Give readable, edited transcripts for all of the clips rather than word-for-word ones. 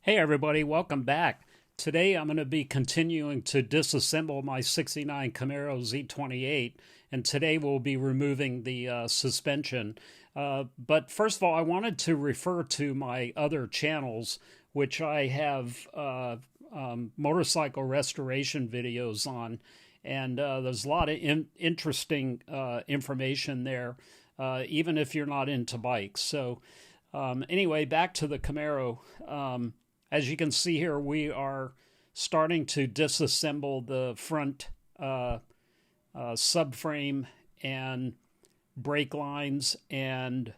Hey everybody, welcome back. Today I'm going to be continuing to disassemble my '69 Camaro Z28, and today we'll be removing the suspension. But first of all, I wanted to refer to my other channels, which I have motorcycle restoration videos on, and there's a lot of interesting information there, even if you're not into bikes. So anyway, back to the Camaro. As you can see here, we are starting to disassemble the front subframe and brake lines and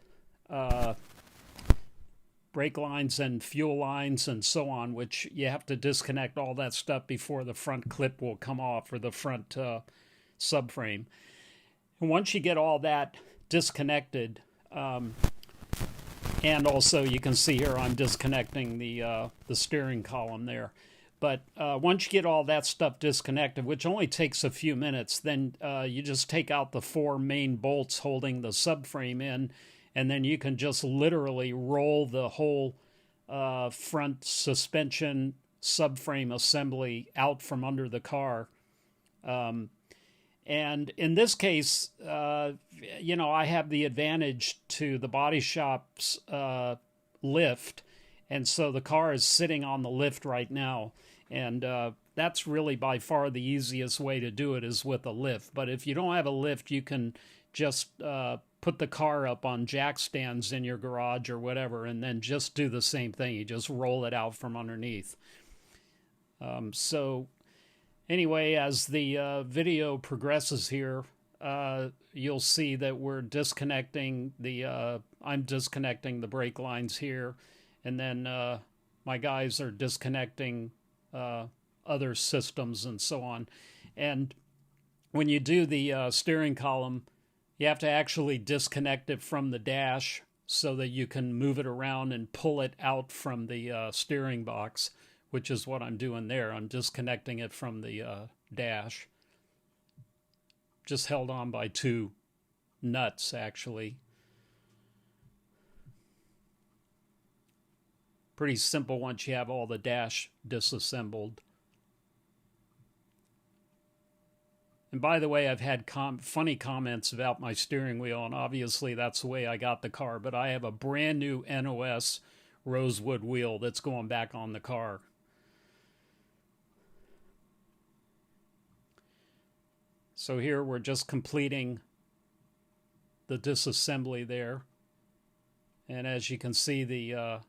fuel lines and so on, which you have to disconnect all that stuff before the front clip will come off, or the front subframe. And once you get all that disconnected, and also, you can see here I'm disconnecting the steering column there. But once you get all that stuff disconnected, which only takes a few minutes, then you just take out the four main bolts holding the subframe in, and then you can just literally roll the whole front suspension subframe assembly out from under the car. And in this case, I have the advantage to the body shop's lift. And so the car is sitting on the lift right now. And that's really by far the easiest way to do it, is with a lift. But if you don't have a lift, you can just put the car up on jack stands in your garage or whatever, and then just do the same thing. You just roll it out from underneath. Anyway, as the video progresses here, you'll see that we're disconnecting I'm disconnecting the brake lines here, and then my guys are disconnecting other systems and so on. And when you do the steering column, you have to actually disconnect it from the dash so that you can move it around and pull it out from the steering box, which is what I'm doing there. I'm disconnecting it from the dash. Just held on by two nuts, actually. Pretty simple once you have all the dash disassembled. And by the way, I've had funny comments about my steering wheel, and obviously that's the way I got the car, but I have a brand new NOS rosewood wheel that's going back on the car. So here we're just completing the disassembly there. And as you can see, the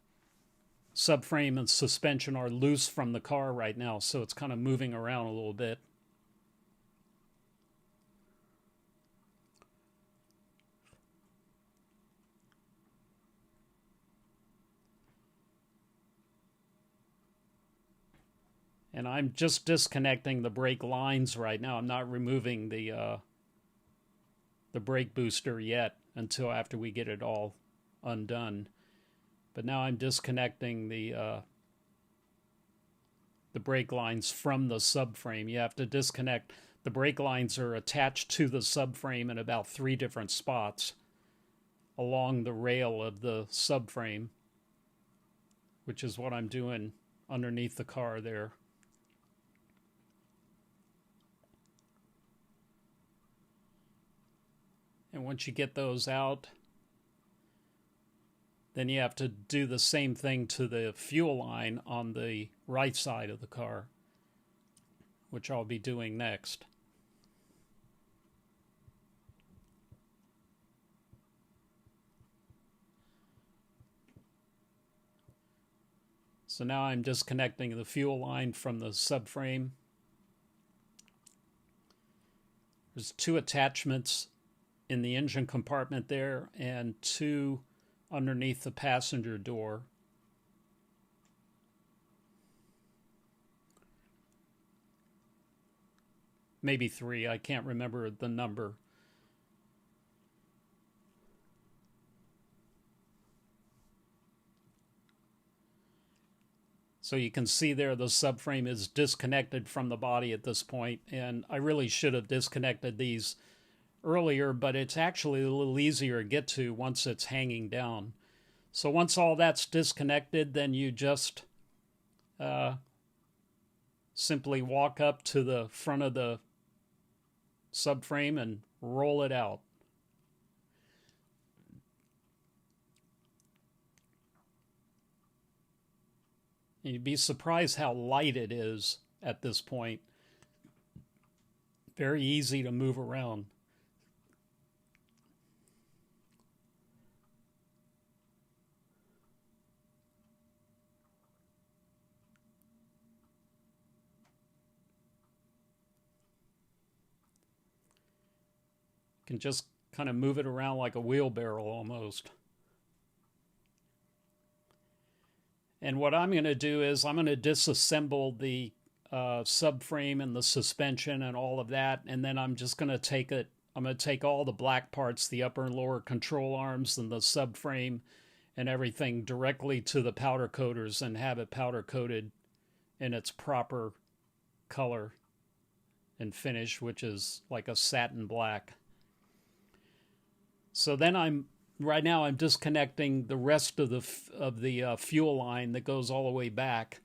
subframe and suspension are loose from the car right now, so it's kind of moving around a little bit. And I'm just disconnecting the brake lines right now. I'm not removing the brake booster yet until after we get it all undone. But now I'm disconnecting the brake lines from the subframe. You have to disconnect. The brake lines are attached to the subframe in about 3 different spots along the rail of the subframe, which is what I'm doing underneath the car there. And once you get those out, then you have to do the same thing to the fuel line on the right side of the car, which I'll be doing next. So now I'm disconnecting the fuel line from the subframe. There's 2 attachments in the engine compartment there, and 2 underneath the passenger door. Maybe 3, I can't remember the number. So you can see there the subframe is disconnected from the body at this point, and I really should have disconnected these earlier, but it's actually a little easier to get to once it's hanging down. So once all that's disconnected, then you just simply walk up to the front of the subframe and roll it out. You'd be surprised how light it is at this point. Very easy to move around. You can just kind of move it around like a wheelbarrow almost. And what I'm going to do is I'm going to disassemble the subframe and the suspension and all of that, and then I'm just going to take it. I'm going to take all the black parts, the upper and lower control arms and the subframe and everything directly to the powder coaters and have it powder coated in its proper color and finish, which is like a satin black. So then right now I'm disconnecting the rest of the fuel line that goes all the way back,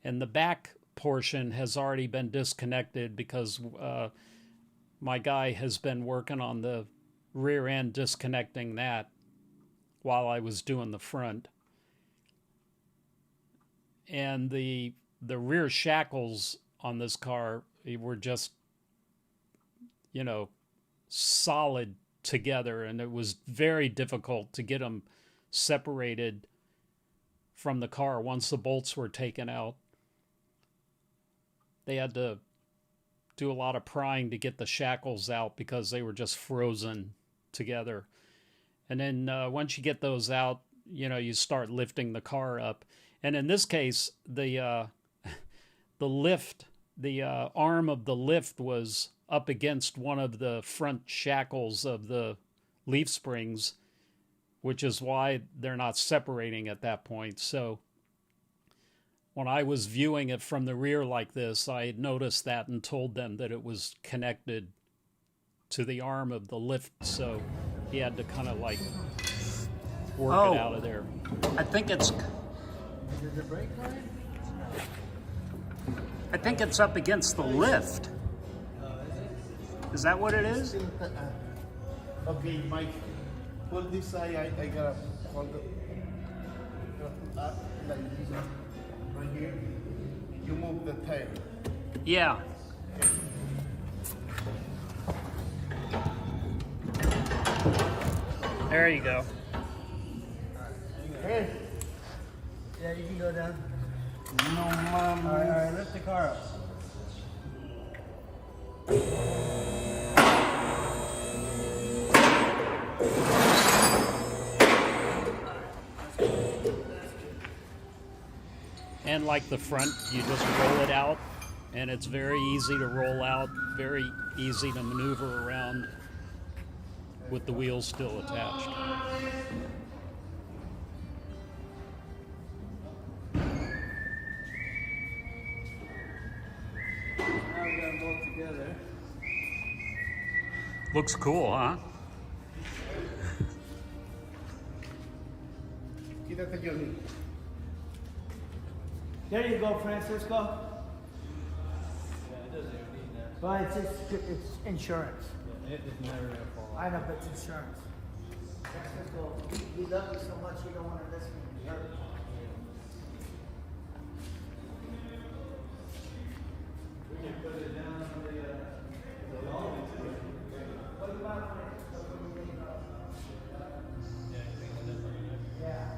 and the back portion has already been disconnected because my guy has been working on the rear end, disconnecting that while I was doing the front. And the rear shackles on this car were just, solid together, and it was very difficult to get them separated from the car once the bolts were taken out. They had to do a lot of prying to get the shackles out because they were just frozen together. And then once you get those out, you start lifting the car up. And in this case, the lift, the arm of the lift was up against one of the front shackles of the leaf springs, which is why they're not separating at that point. So when I was viewing it from the rear like this, I had noticed that and told them that it was connected to the arm of the lift, so he had to kind of like work it out of there. I think it's... Is the brake line? I think it's up against the lift. Is that what it is? Okay, Mike, pull this side. I gotta hold the up like this right here. You move the tail. Yeah. There you go. Hey. Yeah, you can go down. No, mom. All right, lift the car up. And like the front, you just roll it out, and it's very easy to roll out, very easy to maneuver around with the wheels still attached. Now we got them both together. Looks cool, huh? Quítate, Johnny. There you go, Francisco. Yeah, it doesn't even need that. But it's insurance. Yeah, it's never gonna fall off. I know, but it's insurance. Francisco, he loves you so much you don't want to listen to hurt. We can put it down on the long one. What do you want to put? Yeah, you think it's different. Yeah.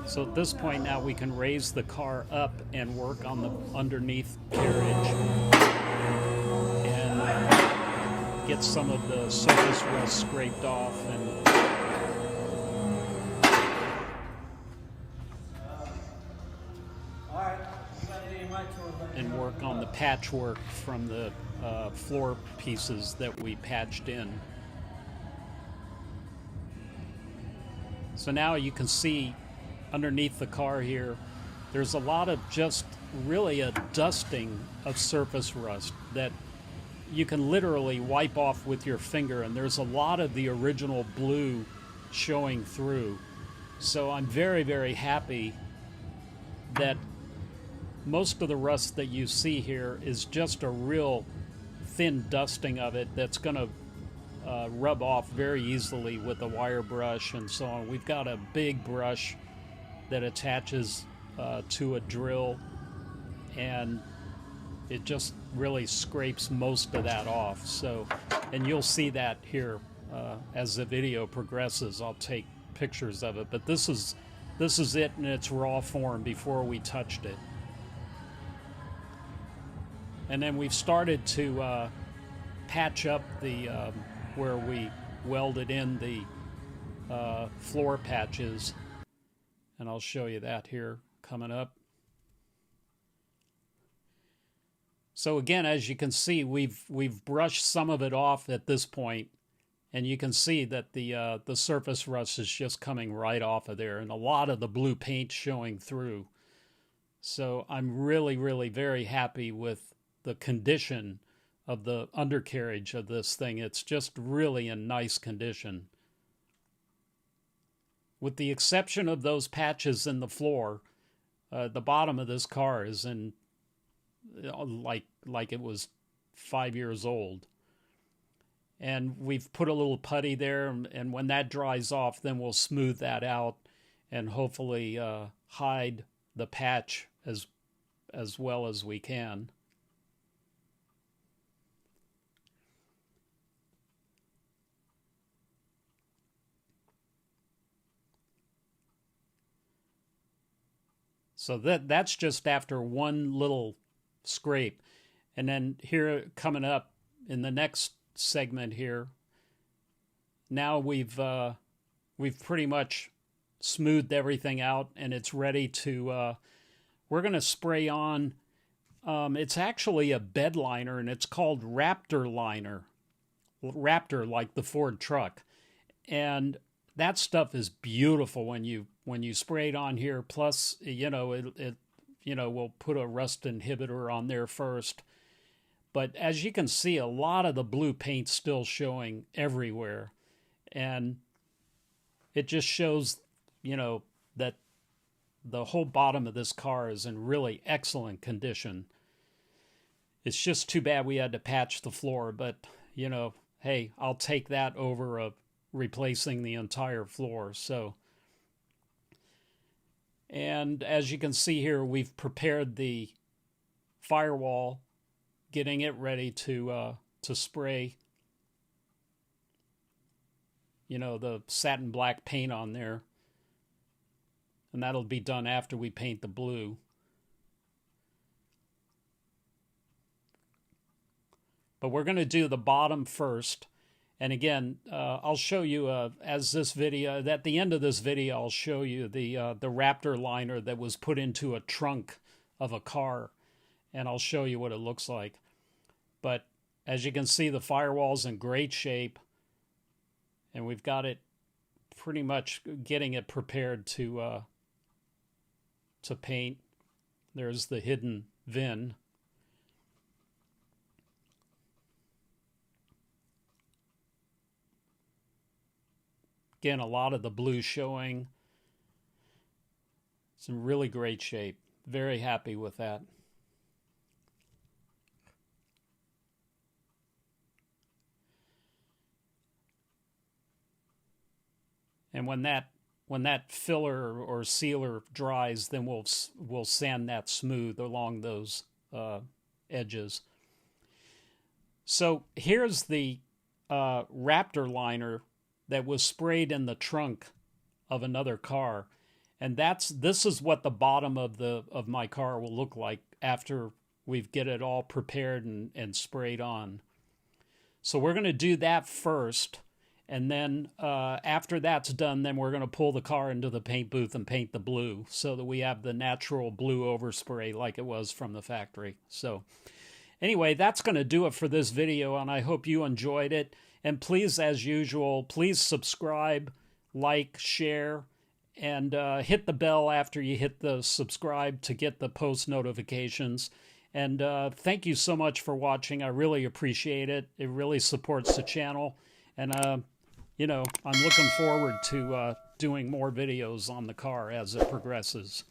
So at this point now we can raise the car up and work on the underneath carriage and get some of the surface rust scraped off and work on the patchwork from the floor pieces that we patched in. So now you can see underneath the car here, there's a lot of just really a dusting of surface rust that you can literally wipe off with your finger, and there's a lot of the original blue showing through. So I'm very, very happy that most of the rust that you see here is just a real thin dusting of it that's going to rub off very easily with a wire brush and so on. We've got a big brush that attaches to a drill, and it just really scrapes most of that off. So, and you'll see that here as the video progresses. I'll take pictures of it, but this is it in its raw form before we touched it. And then we've started to patch up the where we welded in the floor patches, and I'll show you that here coming up. So again, as you can see, we've brushed some of it off at this point, and you can see that the surface rust is just coming right off of there, and a lot of the blue paint showing through. So I'm really, really very happy with the condition of the undercarriage of this thing. It's just really in nice condition. With the exception of those patches in the floor, the bottom of this car is in like it was 5 years old. And we've put a little putty there, and when that dries off, then we'll smooth that out and hopefully hide the patch as well as we can. So that's just after one little scrape. And then here coming up in the next segment here, now we've pretty much smoothed everything out, and it's ready to we're going to spray on it's actually a bed liner, and it's called Raptor liner. Raptor, like the Ford truck. And that stuff is beautiful when you spray it on here. Plus, it we'll put a rust inhibitor on there first. But as you can see, a lot of the blue paint's still showing everywhere. And it just shows, that the whole bottom of this car is in really excellent condition. It's just too bad we had to patch the floor, but, hey, I'll take that over replacing the entire floor. So, and as you can see here, we've prepared the firewall, getting it ready to spray, the satin black paint on there. And that'll be done after we paint the blue. But we're going to do the bottom first. And again, I'll show you as this video, at the end of this video, I'll show you the Raptor liner that was put into a trunk of a car. And I'll show you what it looks like. But as you can see, the firewall's in great shape. And we've got it pretty much getting it prepared to paint. There's the hidden VIN. Again, a lot of the blue showing. It's in really great shape. Very happy with that. And when that filler or sealer dries, then we'll sand that smooth along those edges. So here's the Raptor liner that was sprayed in the trunk of another car, and this is what the bottom of my car will look like after we've get it all prepared and sprayed on. So we're going to do that first. And then after that's done, then we're going to pull the car into the paint booth and paint the blue so that we have the natural blue overspray like it was from the factory. So anyway, that's going to do it for this video, and I hope you enjoyed it. And please, as usual, please subscribe, like, share, and hit the bell after you hit the subscribe to get the post notifications. And thank you so much for watching. I really appreciate it. It really supports the channel. And I'm looking forward to doing more videos on the car as it progresses.